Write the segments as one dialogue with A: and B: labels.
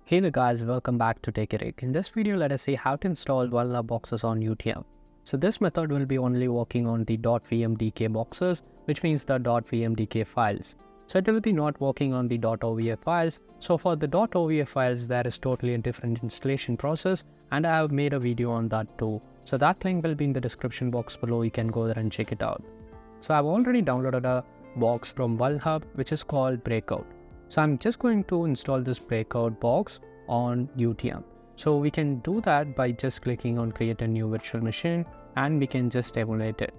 A: Hey there guys, welcome back to Take a Rig. In this video, let us see how to install Vulnhub boxes on UTM. So this method will be only working on the .vmdk boxes, which means the .vmdk files. So it will be not working on the .ova files. So for the .ova files, there is totally a different installation process, and I have made a video on that too. So that link will be in the description box below. You can go there and check it out. So I've already downloaded a box from Vulnhub, which is called Breakout. So I'm just going to install this Breakout box on UTM. So we can do that by just clicking on create a new virtual machine, and we can just emulate it.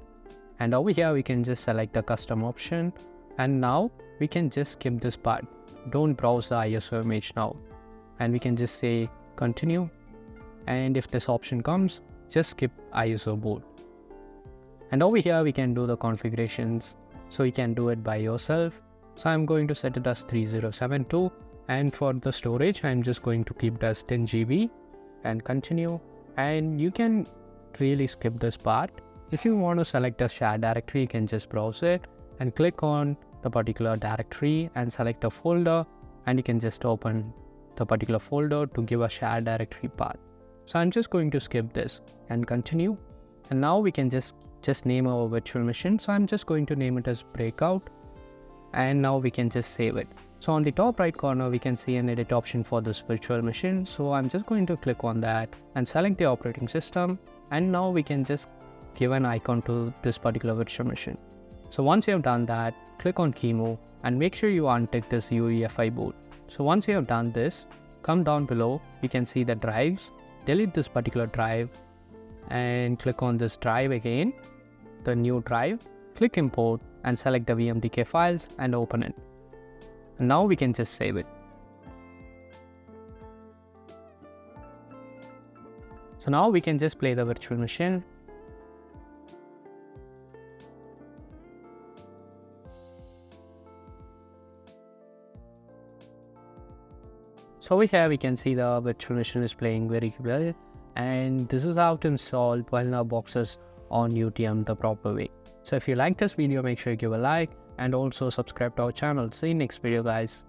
A: And over here we can just select the custom option, and now we can just skip this part. Don't browse the ISO image now, and we can just say continue, and if this option comes, just skip ISO boot. And over here we can do the configurations, so you can do it by yourself. So I'm going to set it as 3072, and for the storage I'm just going to keep it as 10 GB and continue. And you can really skip this part. If you want to select a shared directory, you can just browse it and click on the particular directory and select a folder, and you can just open the particular folder to give a shared directory path. So I'm just going to skip this and continue. And now we can just name our virtual machine. So I'm just going to name it as Breakout, and now we can just save it. So on the top right corner we can see an edit option for this virtual machine. So I'm just going to click on that and select the operating system, and now we can just give an icon to this particular virtual machine. So once you have done that, click on key move and make sure you untick this UEFI boot. So once you have done this, come down below, you can see the drives. Delete this particular drive and click on this drive again, the new drive, click import and select the VMDK files and open it. And now we can just save it. So now we can just play the virtual machine. So over here we can see the virtual machine is playing very well, and this is how to install Vulnhub boxes on UTM the proper way. So if you like this video, make sure you give a like and also subscribe to our channel. See you next video guys.